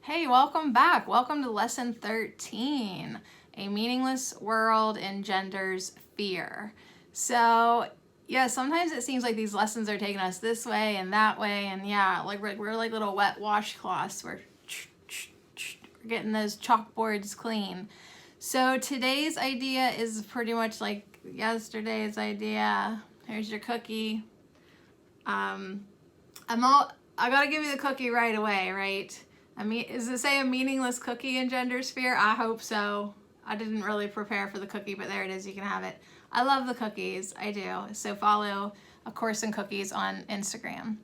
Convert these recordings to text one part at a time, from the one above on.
Hey, welcome back. Welcome to lesson 13. A meaningless world engenders fear. So, yeah, sometimes it seems like these lessons are taking us this way and that way, and yeah, like we're like little wet washcloths. We're getting those chalkboards clean. So today's idea is pretty much like yesterday's idea. Here's your cookie. I gotta give you the cookie right away, right? I mean, does it say a meaningless cookie engenders fear? I hope so. I didn't really prepare for the cookie, but there it is. You can have it. I love the cookies. I do. So follow A Course in Cookies on Instagram.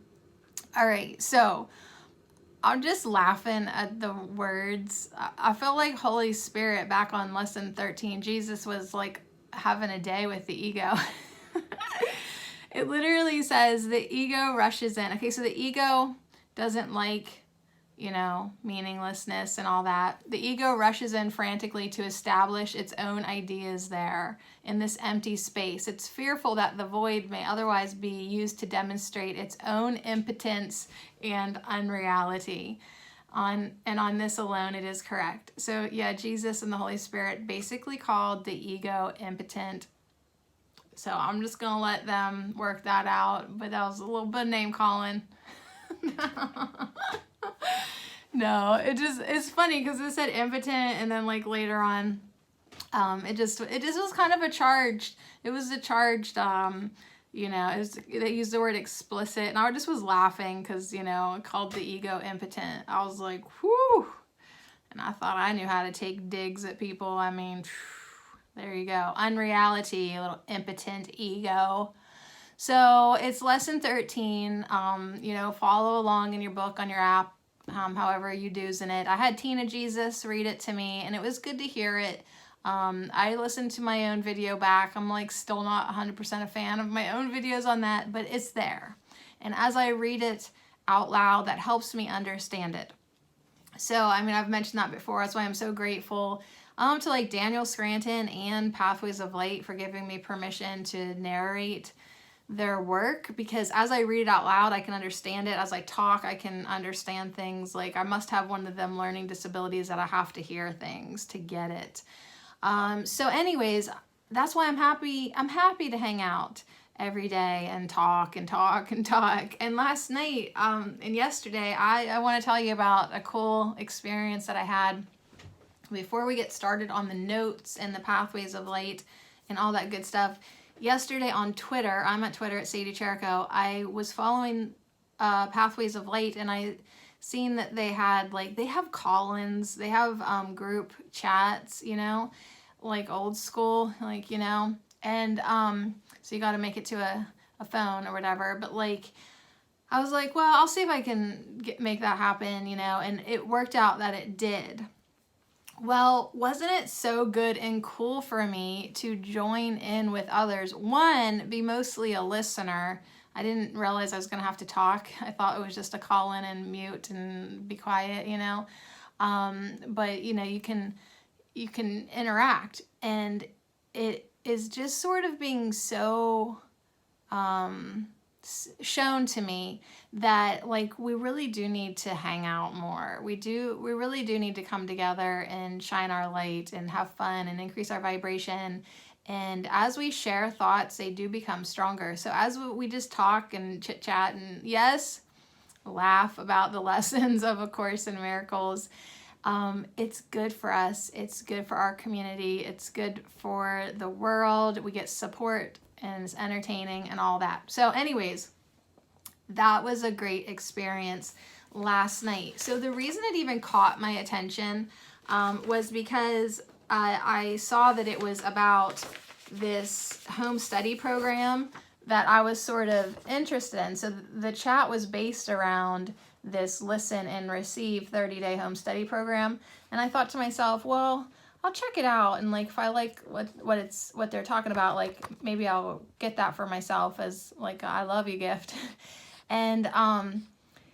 All right. So I'm just laughing at the words. I feel like Holy Spirit back on lesson 13, Jesus was like having a day with the ego. It literally says the ego rushes in. Okay, so the ego doesn't like, meaninglessness and all that. The ego rushes in frantically to establish its own ideas there in this empty space. It's fearful that the void may otherwise be used to demonstrate its own impotence and unreality. On this alone, it is correct. So yeah, Jesus and the Holy Spirit basically called the ego impotent. So I'm just going to let them work that out. But that was a little bit of name calling. No, it's funny because it said impotent, and then like later on, it just was kind of a charged. It was a charged. They used the word explicit, and I just was laughing because it called the ego impotent. I was like, whew, and I thought I knew how to take digs at people. I mean, there you go, unreality, a little impotent ego. So it's lesson 13. Follow along in your book on your app. However you doozing it. I had Tina Jesus read it to me, and it was good to hear it. I listened to my own video back. I'm like still not 100% a fan of my own videos on that, but it's there. And as I read it out loud, that helps me understand it. So, I've mentioned that before. That's why I'm so grateful to like Daniel Scranton and Pathways of Light for giving me permission to narrate their work, because as I read it out loud, I can understand it. As I talk, I can understand things. Like I must have one of them learning disabilities that I have to hear things to get it. So anyways, that's why I'm happy to hang out every day and talk and talk and talk. And last night and yesterday, I want to tell you about a cool experience that I had before we get started on the notes and the Pathways of Light and all that good stuff. Yesterday on Twitter, I'm at Twitter at Sadie Cherico, I was following Pathways of Light, and I seen that they have call-ins, they have group chats, like old school, and so you got to make it to a phone or whatever. But I was like, well, I'll see if I can make that happen, and it worked out that it did. Well, wasn't it so good and cool for me to join in with others? One, be mostly a listener. I didn't realize I was going to have to talk. I thought it was just a call in and mute and be quiet, But, you can interact. And it is just sort of being so shown to me that we really do need to hang out more. We really do need to come together and shine our light and have fun and increase our vibration. And as we share thoughts, they do become stronger. So as we just talk and chit chat and yes, laugh about the lessons of A Course in Miracles, it's good for us. It's good for our community. It's good for the world. We get support and it's entertaining and all that. So anyways, that was a great experience last night. So the reason it even caught my attention was because I saw that it was about this home study program that I was sort of interested in. So the chat was based around this listen and receive 30-day home study program. And I thought to myself, well, I'll check it out, and if I like what they're talking about, maybe I'll get that for myself as a I love you gift. And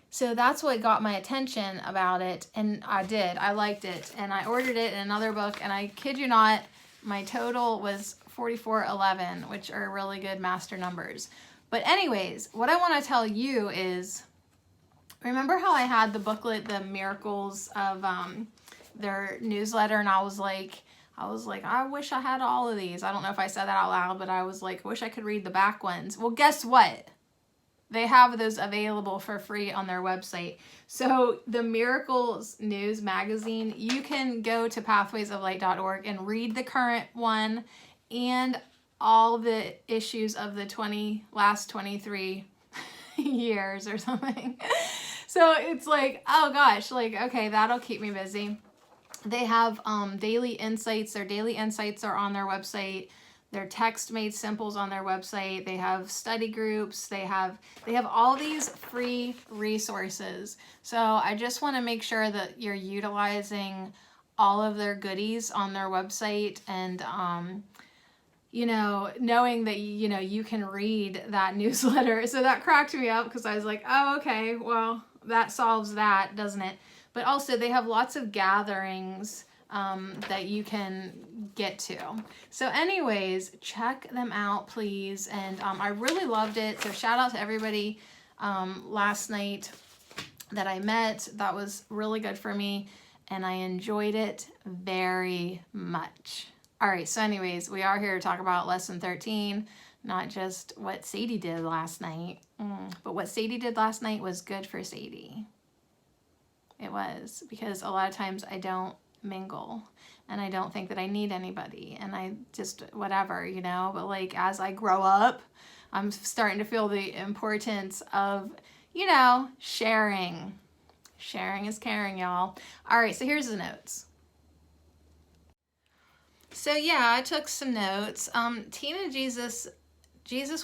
so that's what got my attention about it, and I liked it, and I ordered it in another book, and I kid you not, my total was 4411, which are really good master numbers. But anyways, what I want to tell you is remember how I had the booklet, the miracles of their newsletter, and I was like, I wish I had all of these. I don't know if I said that out loud, but I was like, I wish I could read the back ones. Well, guess what? They have those available for free on their website. So the Miracles News magazine, you can go to pathwaysoflight.org and read the current one and all the issues of the last 23 years or something. So it's like, oh gosh, like, okay, that'll keep me busy. They have daily insights. Their daily insights are on their website. Their text made simples on their website. They have study groups. They have all these free resources. So I just want to make sure that you're utilizing all of their goodies on their website, and you know, knowing that you can read that newsletter. So that cracked me up because I was like, oh, okay, well, that solves that, doesn't it? But also they have lots of gatherings that you can get to. So anyways, check them out, please. And I really loved it. So shout out to everybody last night that I met. That was really good for me, and I enjoyed it very much. All right, so anyways, we are here to talk about lesson 13, not just what Sadie did last night, but what Sadie did last night was good for Sadie. It was, because a lot of times I don't mingle, and I don't think that I need anybody, and I just whatever, but like as I grow up, I'm starting to feel the importance of sharing is caring, y'all. All right, so here's the notes. So yeah, I took some notes. Tina, Jesus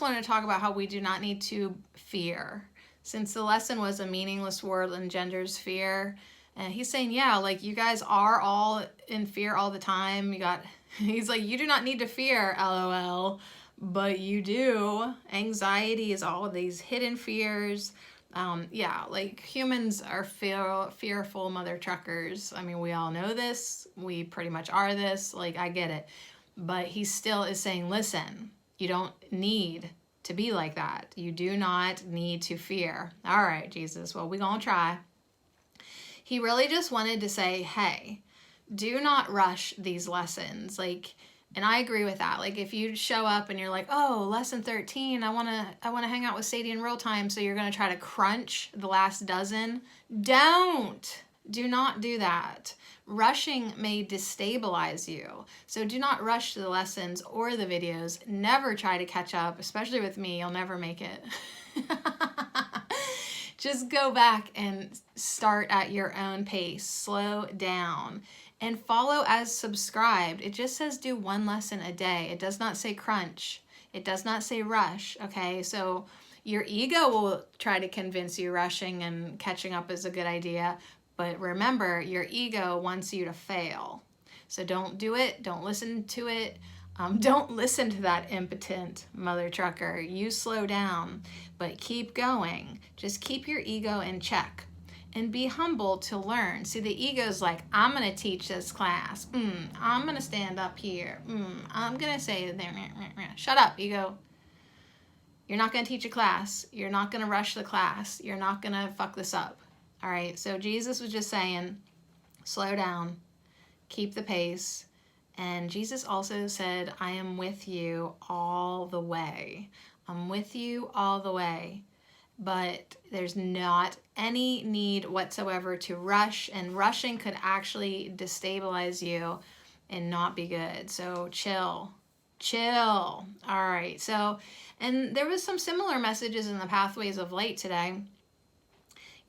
wanted to talk about how we do not need to fear, since the lesson was a meaningless world engenders fear. And he's saying, yeah, like you guys are all in fear all the time. He's like, you do not need to fear, LOL, but you do. Anxiety is all of these hidden fears. Yeah, like humans are fearful mother truckers. I mean, we all know this. We pretty much are this. Like, I get it. But he still is saying, listen, you don't need to be like that. You do not need to fear. All right, Jesus, well, we're going to try. He really just wanted to say, hey, do not rush these lessons. Like, and I agree with that. Like, if you show up and you're like, oh, lesson 13, I want to hang out with Sadie in real time, so you're going to try to crunch the last dozen. Do not do that. Rushing may destabilize you. So do not rush to the lessons or the videos. Never try to catch up, especially with me. You'll never make it. Just go back and start at your own pace. Slow down. And follow as subscribed. It just says do one lesson a day. It does not say crunch. It does not say rush, okay? So your ego will try to convince you rushing and catching up is a good idea. But remember, your ego wants you to fail. So don't do it. Don't listen to it. Don't listen to that impotent mother trucker. You slow down, but keep going. Just keep your ego in check. And be humble to learn. See, the ego's like, I'm going to teach this class. I'm going to stand up here. I'm going to say, shut up, ego. You're not going to teach a class. You're not going to rush the class. You're not going to fuck this up. All right, so Jesus was just saying, slow down, keep the pace. And Jesus also said, I am with you all the way. I'm with you all the way. But there's not any need whatsoever to rush, and rushing could actually destabilize you and not be good. So chill. All right. So, and there was some similar messages in the Pathways of Light today,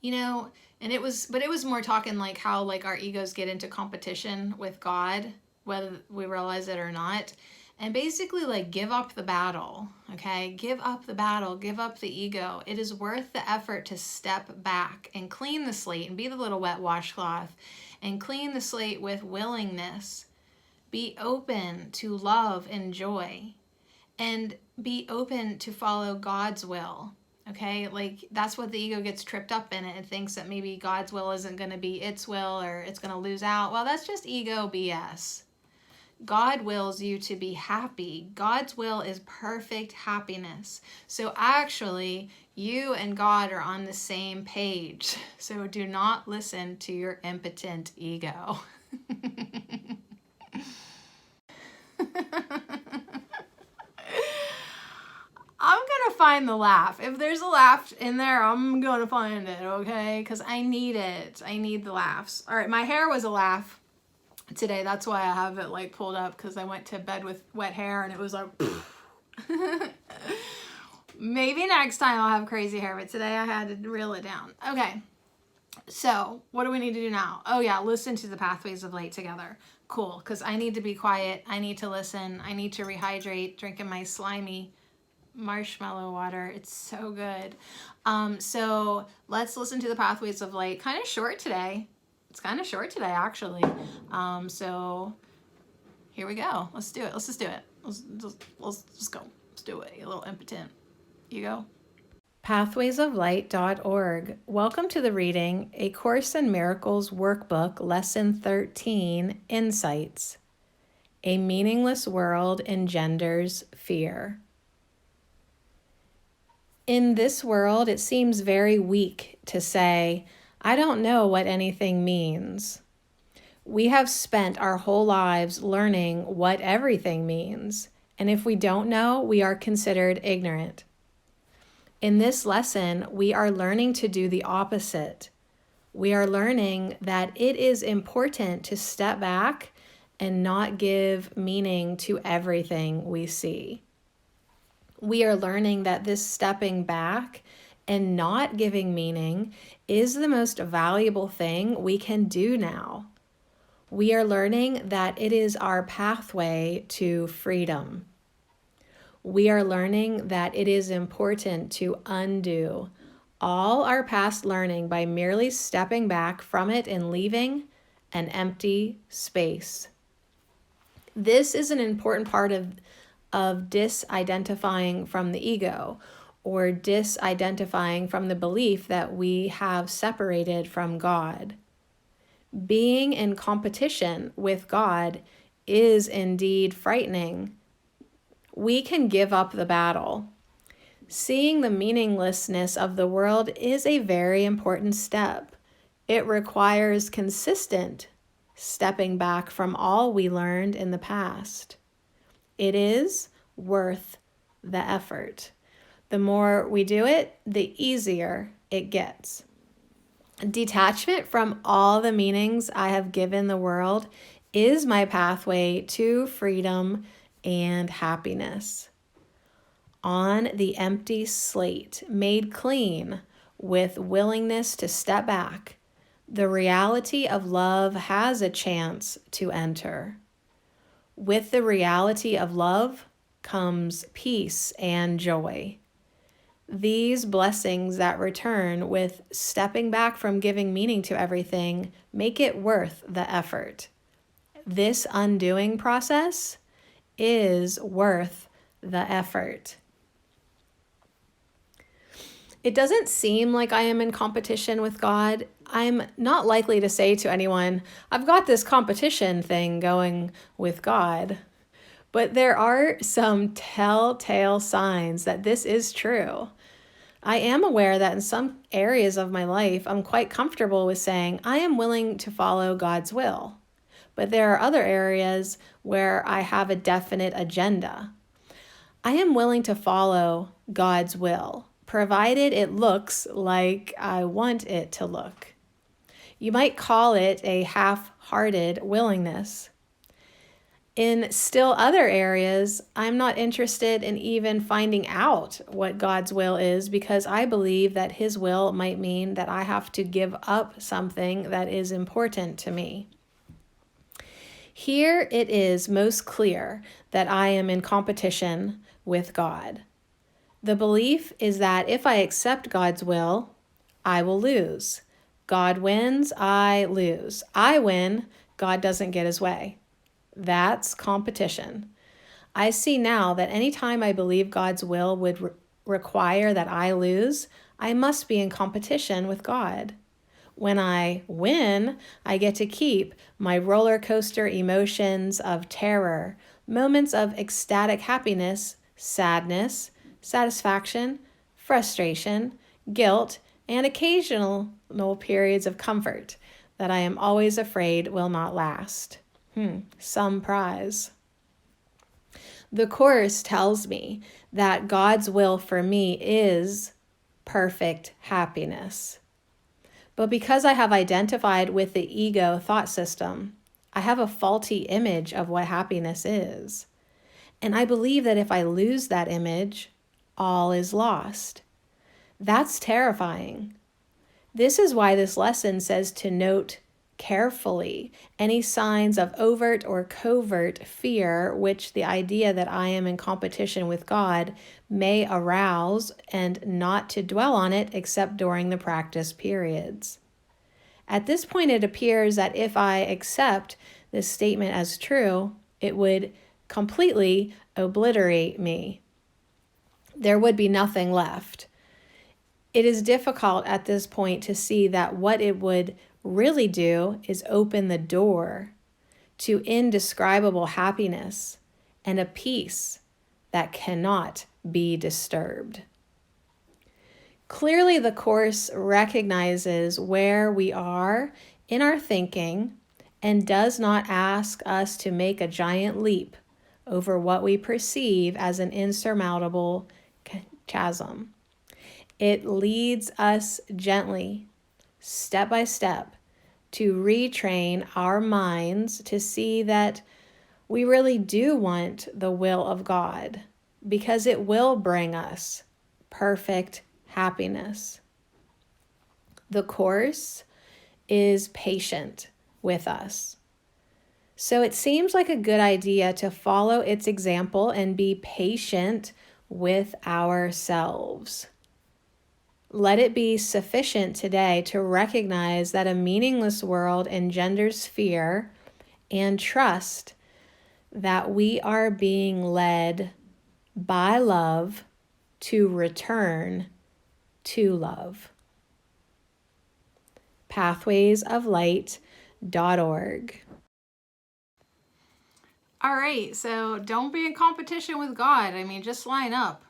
and it was more talking like how like our egos get into competition with God, whether we realize it or not. And basically, like, give up the battle, okay? Give up the battle. Give up the ego. It is worth the effort to step back and clean the slate and be the little wet washcloth and clean the slate with willingness. Be open to love and joy, and be open to follow God's will, okay? Like, that's what the ego gets tripped up in. It thinks that maybe God's will isn't going to be its will, or it's going to lose out. Well, that's just ego BS. God wills you to be happy. God's will is perfect happiness. So actually, you and God are on the same page. So do not listen to your impotent ego. I'm gonna find the laugh. If there's a laugh in there, I'm gonna find it, okay? Because I need it. I need the laughs. All right, my hair was a laugh today. That's why I have it like pulled up, because I went to bed with wet hair and it was like maybe next time I'll have crazy hair, but today I had to reel it down. Okay, so what do we need to do now? Oh yeah, listen to the Pathways of Light together. Cool, because I need to be quiet. I need to listen. I need to rehydrate, drinking my slimy marshmallow water. It's so good. So let's listen to the Pathways of Light. Kind of short today. It's kind of short today, actually. So here we go. Let's do it. Let's just do it. Let's just go. Let's do it. You little impotent. You go. Pathwaysoflight.org. Welcome to the reading, A Course in Miracles Workbook, Lesson 13, Insights. A meaningless world engenders fear. In this world, it seems very weak to say, I don't know what anything means. We have spent our whole lives learning what everything means, and if we don't know, we are considered ignorant. In this lesson, we are learning to do the opposite. We are learning that it is important to step back and not give meaning to everything we see. We are learning that this stepping back and not giving meaning is the most valuable thing we can do now. We are learning that it is our pathway to freedom. We are learning that it is important to undo all our past learning by merely stepping back from it and leaving an empty space. This is an important part of disidentifying from the ego, or disidentifying from the belief that we have separated from God. Being in competition with God is indeed frightening. We can give up the battle. Seeing the meaninglessness of the world is a very important step. It requires consistent stepping back from all we learned in the past. It is worth the effort. The more we do it, the easier it gets. Detachment from all the meanings I have given the world is my pathway to freedom and happiness. On the empty slate, made clean with willingness to step back, the reality of love has a chance to enter. With the reality of love comes peace and joy. These blessings that return with stepping back from giving meaning to everything make it worth the effort. This undoing process is worth the effort. It doesn't seem like I am in competition with God. I'm not likely to say to anyone, I've got this competition thing going with God. But there are some telltale signs that this is true. I am aware that in some areas of my life, I'm quite comfortable with saying, I am willing to follow God's will. But there are other areas where I have a definite agenda. I am willing to follow God's will, provided it looks like I want it to look. You might call it a half-hearted willingness. In still other areas, I'm not interested in even finding out what God's will is because I believe that His will might mean that I have to give up something that is important to me. Here it is most clear that I am in competition with God. The belief is that if I accept God's will, I will lose. God wins, I lose. I win, God doesn't get His way. That's competition. I see now that any time I believe God's will would require that I lose, I must be in competition with God. When I win, I get to keep my roller coaster emotions of terror, moments of ecstatic happiness, sadness, satisfaction, frustration, guilt, and occasional periods of comfort that I am always afraid will not last. Some prize. The Course tells me that God's will for me is perfect happiness. But because I have identified with the ego thought system, I have a faulty image of what happiness is. And I believe that if I lose that image, all is lost. That's terrifying. This is why this lesson says to note carefully any signs of overt or covert fear, which the idea that I am in competition with God may arouse, and not to dwell on it except during the practice periods. At this point, it appears that if I accept this statement as true, it would completely obliterate me. There would be nothing left. It is difficult at this point to see that what it would really do is open the door to indescribable happiness and a peace that cannot be disturbed. Clearly, the Course recognizes where we are in our thinking and does not ask us to make a giant leap over what we perceive as an insurmountable chasm. It leads us gently, step by step, to retrain our minds to see that we really do want the will of God, because it will bring us perfect happiness. The Course is patient with us. So it seems like a good idea to follow its example and be patient with ourselves. Let it be sufficient today to recognize that a meaningless world engenders fear, and trust that we are being led by love to return to love. pathwaysoflight.org. All right, so don't be in competition with God. I mean, just line up.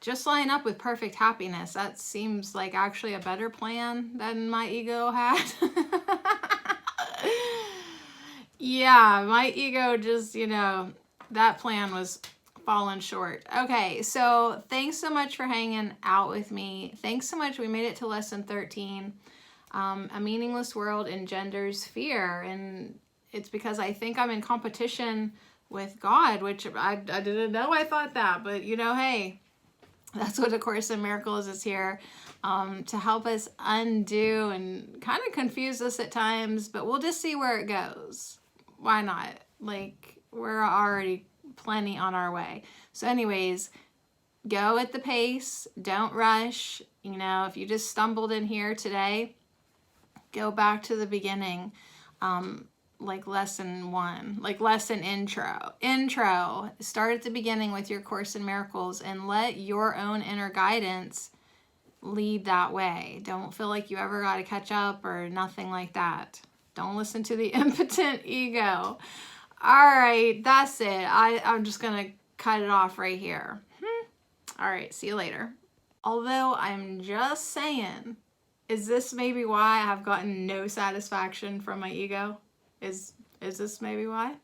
Just line up with perfect happiness. That seems like actually a better plan than my ego had. Yeah, my ego just, that plan was falling short. Okay, so thanks so much for hanging out with me. Thanks so much. We made it to lesson 13. A meaningless world engenders fear, and it's because I think I'm in competition with God, which I didn't know I thought that, but hey, that's what A Course in Miracles is here to help us undo and kind of confuse us at times, but we'll just see where it goes. Why not? We're already plenty on our way. So anyways, go at the pace. Don't rush. If you just stumbled in here today, go back to the beginning. Lesson 1, lesson intro. Start at the beginning with your Course in Miracles and let your own inner guidance lead that way. Don't feel like you ever got to catch up or nothing like that. Don't listen to the impotent ego. All right, that's it. I'm just going to cut it off right here. All right, see you later. Although I'm just saying, is this maybe why I have gotten no satisfaction from my ego? Is this maybe why?